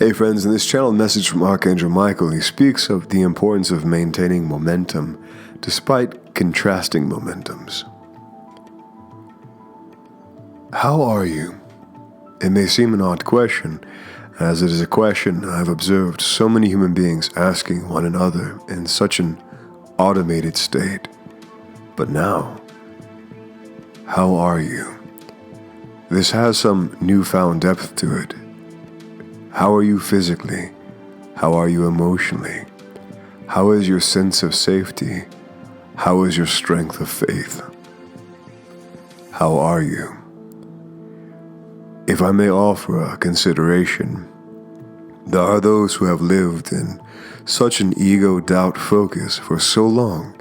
Hey friends, in this channel message from Archangel Michael, he speaks of the importance of maintaining momentum despite contrasting momentums. How are you? It may seem an odd question, as it is a question I've observed so many human beings asking one another in such an automated state. But now, how are you? This has some newfound depth to it. How are you physically? How are you emotionally? How is your sense of safety? How is your strength of faith? How are you? If I may offer a consideration, there are those who have lived in such an ego-doubt focus for so long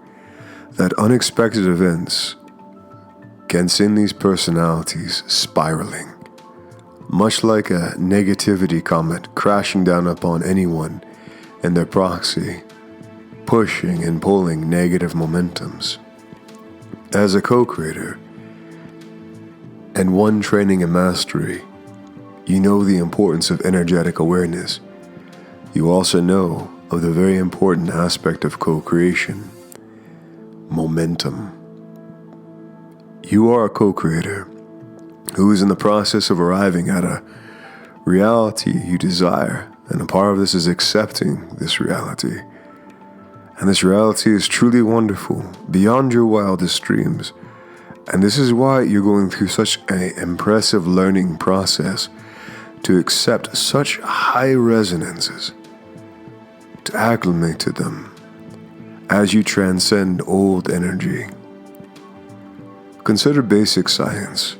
that unexpected events can send these personalities spiraling, much like a negativity comet crashing down upon anyone in their proxy, pushing and pulling negative momentums. As a co-creator, and one training in mastery, you know the importance of energetic awareness. You also know of the very important aspect of co-creation, momentum. You are a co-creator who is in the process of arriving at a reality you desire, and a part of this is accepting this reality. And this reality is truly wonderful, beyond your wildest dreams. And this is why you're going through such an impressive learning process to accept such high resonances, to acclimate to them as you transcend old energy. Consider basic science.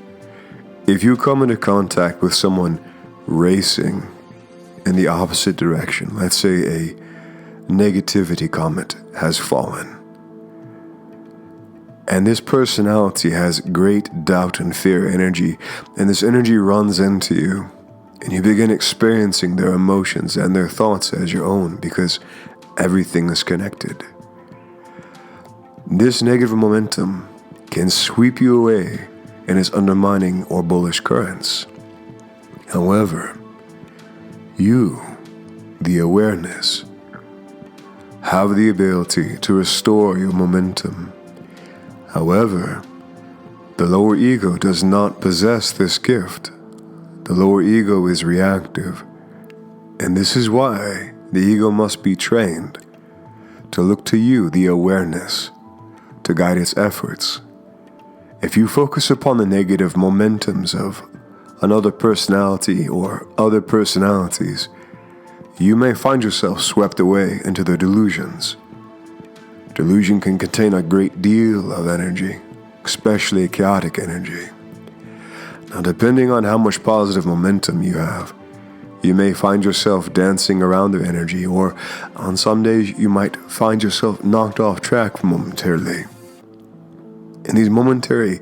If you come into contact with someone racing in the opposite direction, let's say a negativity comet has fallen, and this personality has great doubt and fear energy, and this energy runs into you, and you begin experiencing their emotions and their thoughts as your own, because everything is connected. This negative momentum can sweep you away in its undermining or bullish currents. However, you, the awareness, have the ability to restore your momentum. However, the lower ego does not possess this gift. The lower ego is reactive, and this is why the ego must be trained to look to you, the awareness, to guide its efforts. If you focus upon the negative momentums of another personality or other personalities, you may find yourself swept away into their delusions. Delusion can contain a great deal of energy, especially chaotic energy. Now, depending on how much positive momentum you have, you may find yourself dancing around their energy, or on some days you might find yourself knocked off track momentarily. And these momentary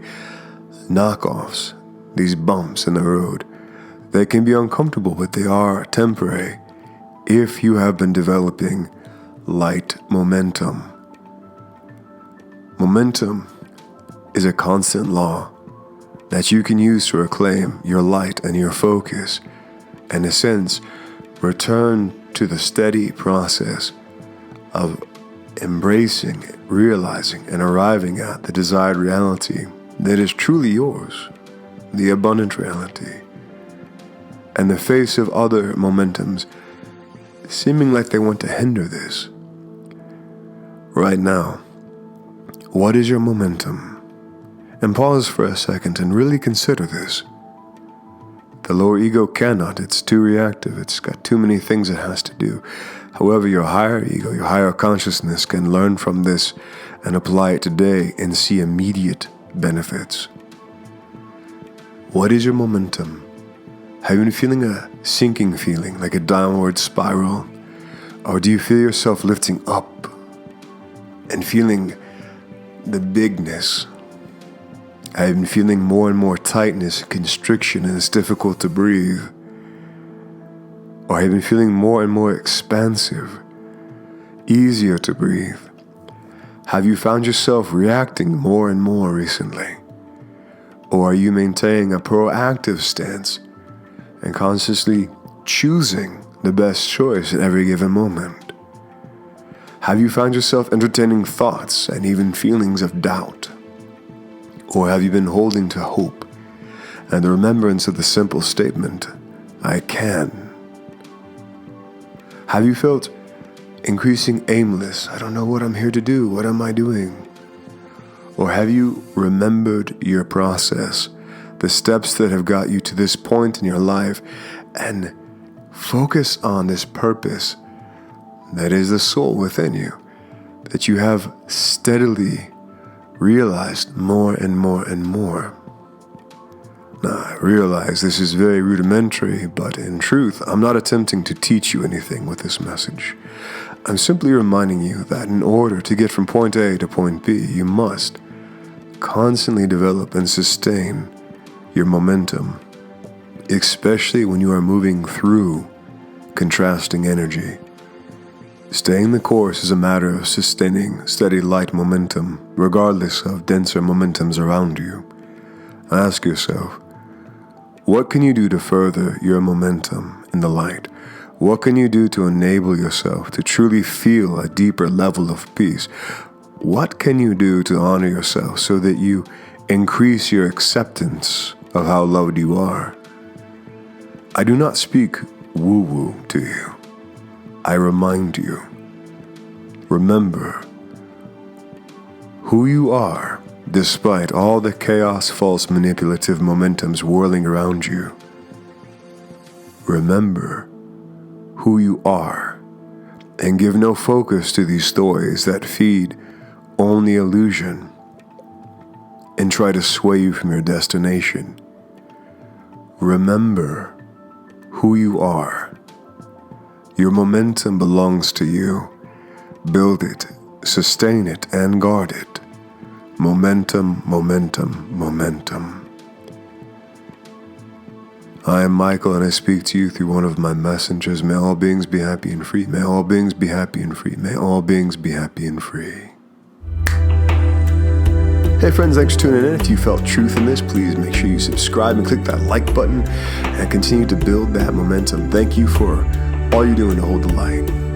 knockoffs, these bumps in the road, they can be uncomfortable, but they are temporary if you have been developing light momentum. Momentum is a constant law that you can use to reclaim your light and your focus, and in a sense, return to the steady process of embracing, realizing, and arriving at the desired reality that is truly yours, the abundant reality. And the face of other momentums seeming like they want to hinder this. Right now, what is your momentum? And pause for a second and really consider this. The lower ego cannot, it's too reactive, it's got too many things it has to do. However, your higher ego, your higher consciousness can learn from this and apply it today and see immediate benefits. What is your momentum? Have you been feeling a sinking feeling, like a downward spiral? Or do you feel yourself lifting up and feeling the bigness? Have you been feeling more and more tightness, constriction, and it's difficult to breathe? Or have you been feeling more and more expansive, easier to breathe? Have you found yourself reacting more and more recently? Or are you maintaining a proactive stance and consciously choosing the best choice at every given moment? Have you found yourself entertaining thoughts and even feelings of doubt? Or have you been holding to hope and the remembrance of the simple statement, I can? Have you felt increasing aimless? I don't know what I'm here to do. What am I doing? Or have you remembered your process, the steps that have got you to this point in your life, and focus on this purpose that is the soul within you, that you have steadily realized more and more and more? Now, I realize this is very rudimentary, but in truth, I'm not attempting to teach you anything with this message. I'm simply reminding you that in order to get from point A to point B, you must constantly develop and sustain your momentum, especially when you are moving through contrasting energy. Staying the course is a matter of sustaining steady light momentum, regardless of denser momentums around you. Ask yourself, what can you do to further your momentum in the light? What can you do to enable yourself to truly feel a deeper level of peace? What can you do to honor yourself so that you increase your acceptance of how loved you are? I do not speak woo-woo to you. I remind you, remember who you are despite all the chaos, false, manipulative momentums whirling around you. Remember who you are and give no focus to these stories that feed only illusion and try to sway you from your destination. Remember who you are. Your momentum belongs to you. Build it, sustain it, and guard it. Momentum, momentum, momentum. I am Michael, and I speak to you through one of my messengers. May all beings be happy and free. May all beings be happy and free. May all beings be happy and free. Hey friends, thanks for tuning in. If you felt truth in this, please make sure you subscribe and click that like button and continue to build that momentum. Thank you for all you're doing to hold the light.